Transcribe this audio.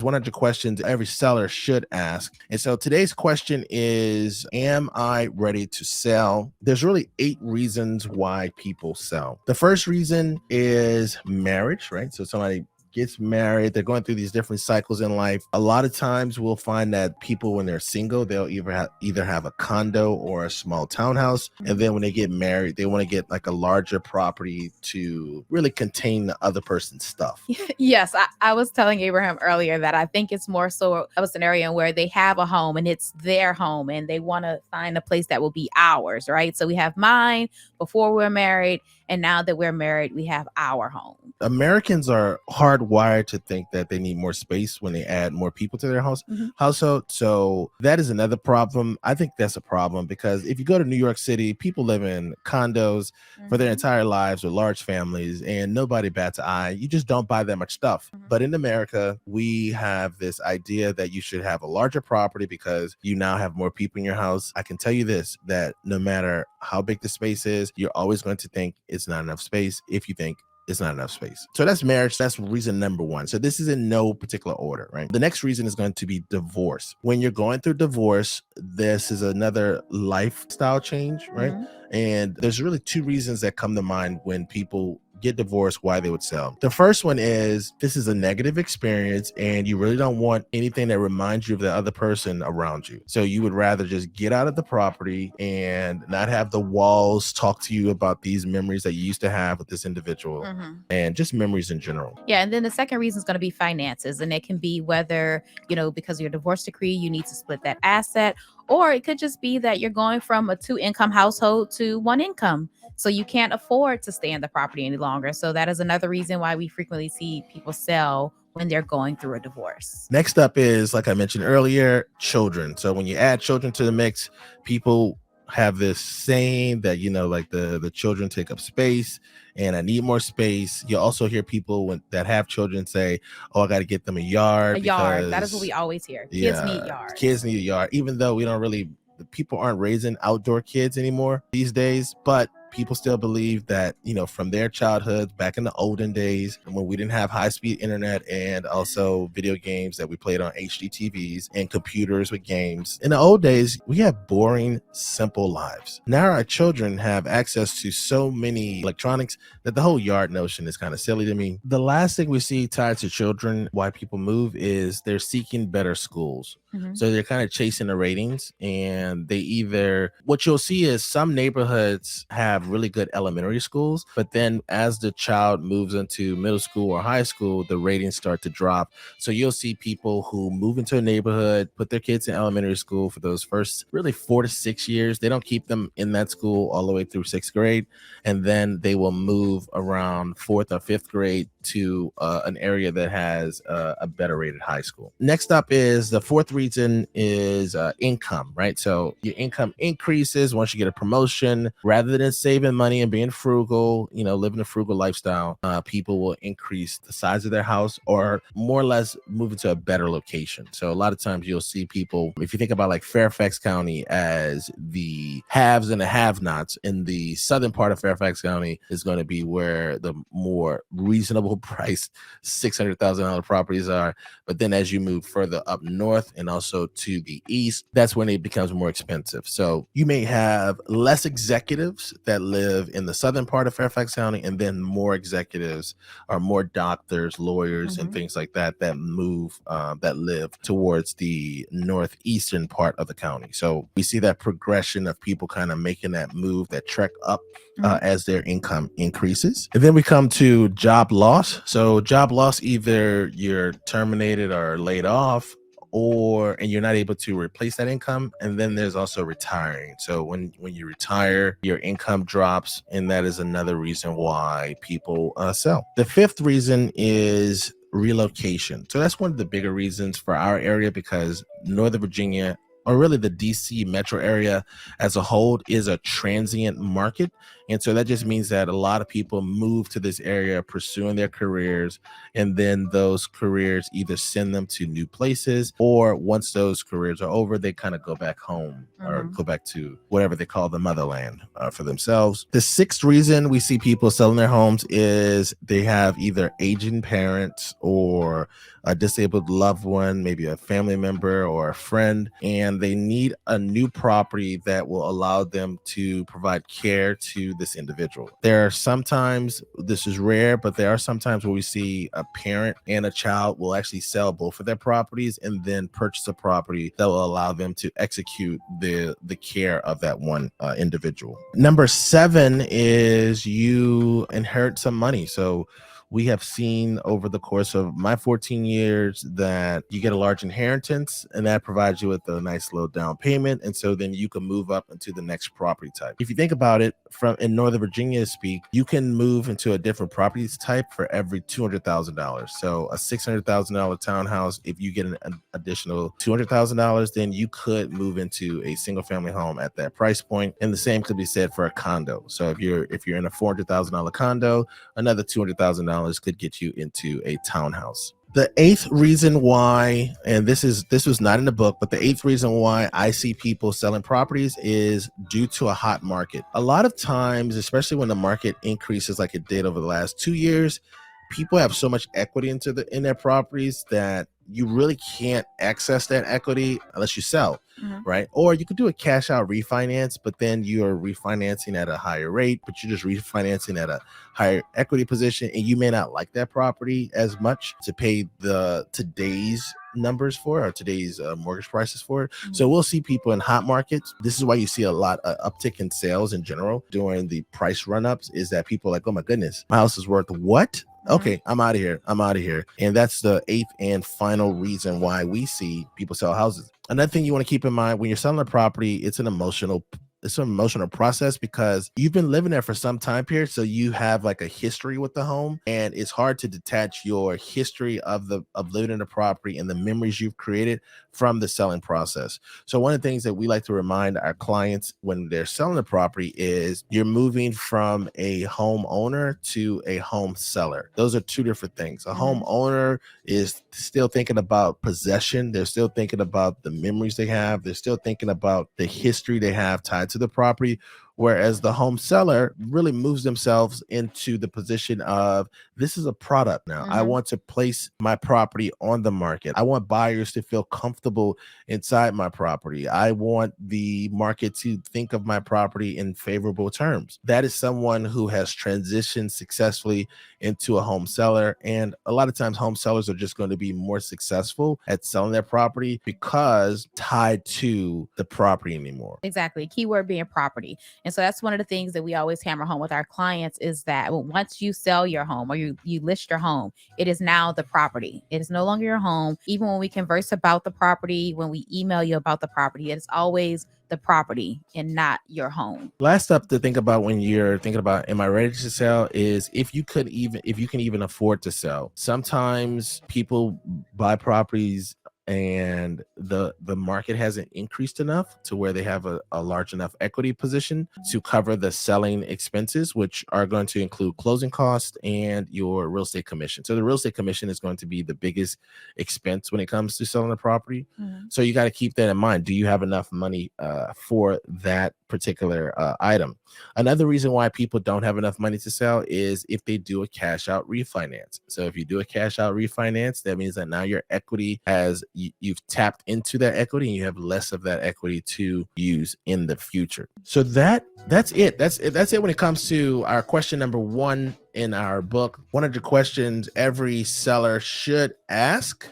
100 questions every seller should ask. And so today's question is, am I ready to sell? There's really 8 reasons why people sell. The first reason is marriage, right? So somebody gets married, they're going through these different cycles in life. A lot of times we'll find that people, when they're single, they'll either have a condo or a small townhouse. And then when they get married, they want to get like a larger property to really contain the other person's stuff. Yes, I was telling Abraham earlier that I think it's more so of a scenario where they have a home and it's their home and they want to find a place that will be ours, right? So we have mine before we're married, and now that we're married, we have our home. Americans are hardwired to think that they need more space when they add more people to their household. So that is another problem. I think that's a problem because if you go to New York City, people live in condos for their entire lives with large families and nobody bats an eye. You just don't buy that much stuff. But in America, we have this idea that you should have a larger property because you now have more people in your house. I can tell you this, that no matter how big the space is, you're always going to think it's not enough space if you think it's not enough space. So that's marriage. That's reason number 1. So this is in no particular order, right? The next reason is going to be divorce. When you're going through divorce, this is another lifestyle change, right? And there's really 2 reasons that come to mind when people get divorced, why they would sell. The first one is this is a negative experience and you really don't want anything that reminds you of the other person around you. So you would rather just get out of the property and not have the walls talk to you about these memories that you used to have with this individual and just memories in general. Yeah. And then the second reason is going to be finances. And it can be whether, because of your divorce decree, you need to split that asset, or it could just be that you're going from a 2-income household to 1 income. So you can't afford to stay in the property any longer. So that is another reason why we frequently see people sell when they're going through a divorce. Next up is, like I mentioned earlier, children. So when you add children to the mix, people have this saying that, like the children take up space and I need more space. You also hear people that have children say, oh, I got to get them a yard. A yard. That is what we always hear. Kids need yards. Kids need a yard, even though people aren't raising outdoor kids anymore these days, but people still believe that, from their childhood back in the olden days when we didn't have high-speed internet and also video games that we played on HD TVs and computers with games. In the old days, we had boring, simple lives. Now our children have access to so many electronics that the whole yard notion is kind of silly to me. The last thing we see tied to children, why people move, is they're seeking better schools. So they're kind of chasing the ratings, and what you'll see is some neighborhoods have really good elementary schools, but then as the child moves into middle school or high school, the ratings start to drop. So you'll see people who move into a neighborhood, put their kids in elementary school for those first really 4 to 6 years. They don't keep them in that school all the way through 6th grade. And then they will move around 4th or 5th grade to an area that has a better rated high school. Next up is the 4th reason is income, right? So your income increases once you get a promotion. Rather than saving money and being frugal, living a frugal lifestyle, people will increase the size of their house or more or less move into a better location. So a lot of times you'll see people, if you think about like Fairfax County as the haves and the have-nots, in the southern part of Fairfax County is going to be where the more reasonable priced $600,000 properties are. But then as you move further up north and also to the east, that's when it becomes more expensive. So you may have less executives that live in the southern part of Fairfax County, and then more executives or more doctors, lawyers, and things like that move, that live towards the northeastern part of the county. So we see that progression of people kind of making that move, that trek up as their income increases. And then we come to job loss. So job loss, either you're terminated or laid off, and you're not able to replace that income. And then there's also retiring. So when you retire, your income drops, and that is another reason why people sell. The 5th reason is relocation. So that's one of the bigger reasons for our area, because Northern Virginia, or really the DC metro area as a whole, is a transient market. And so that just means that a lot of people move to this area pursuing their careers, and then those careers either send them to new places, or once those careers are over, they kind of go back home or go back to whatever they call the motherland for themselves. The 6th reason we see people selling their homes is they have either aging parents or a disabled loved one, maybe a family member or a friend, and they need a new property that will allow them to provide care to this individual. There are sometimes, this is rare, but there are sometimes where we see a parent and a child will actually sell both of their properties and then purchase a property that will allow them to execute the care of that one individual. Number 7 is you inherit some money. So we have seen over the course of my 14 years that you get a large inheritance, and that provides you with a nice little down payment. And so then you can move up into the next property type. If you think about it, from in Northern Virginia speak, you can move into a different property type for every $200,000. So a $600,000 townhouse, if you get an additional $200,000, then you could move into a single family home at that price point. And the same could be said for a condo. So if you're in a $400,000 condo, another $200,000 could get you into a townhouse. The 8th reason why, and this was not in the book, but the 8th reason why I see people selling properties is due to a hot market. A lot of times, especially when the market increases like it did over the last 2 years, people have so much equity in their properties that you really can't access that equity unless you sell, right? Or you could do a cash out refinance, but then you're refinancing at a higher rate, but you're just refinancing at a higher equity position, and you may not like that property as much to pay the today's numbers for, or today's mortgage prices for it. So we'll see people in hot markets. This is why you see a lot of uptick in sales in general during the price run-ups, is that people are like, oh my goodness, my house is worth what? Okay, I'm out of here. And that's the 8th and final reason why we see people sell houses. Another thing you want to keep in mind when you're selling a property, it's an emotional process, because you've been living there for some time period, so you have like a history with the home, and it's hard to detach your history of living in the property and the memories you've created from the selling process. So one of the things that we like to remind our clients when they're selling a property is you're moving from a home owner to a home seller. Those are two different things. A home owner is still thinking about possession. They're still thinking about the memories they have. They're still thinking about the history they have tied to the property. Whereas the home seller really moves themselves into the position of, this is a product now. I want to place my property on the market. I want buyers to feel comfortable inside my property. I want the market to think of my property in favorable terms. That is someone who has transitioned successfully into a home seller. And a lot of times home sellers are just going to be more successful at selling their property because tied to the property anymore. Exactly. Keyword being property. And so that's one of the things that we always hammer home with our clients, is that once you sell your home or you list your home, it is now the property. It is no longer your home. Even when we converse about the property, when we email you about the property, it's always the property and not your home. Last up to think about when you're thinking about, am I ready to sell, is if you can even afford to sell. Sometimes people buy properties and the market hasn't increased enough to where they have a large enough equity position to cover the selling expenses, which are going to include closing costs and your real estate commission. So the real estate commission is going to be the biggest expense when it comes to selling a property. So you got to keep that in mind. Do you have enough money for that particular item? Another reason why people don't have enough money to sell is if they do a cash out refinance. So if you do a cash out refinance, that means that now your equity you've tapped into that equity and you have less of that equity to use in the future. So that's it. That's it when it comes to our question number 1 in our book. 100 questions every seller should ask.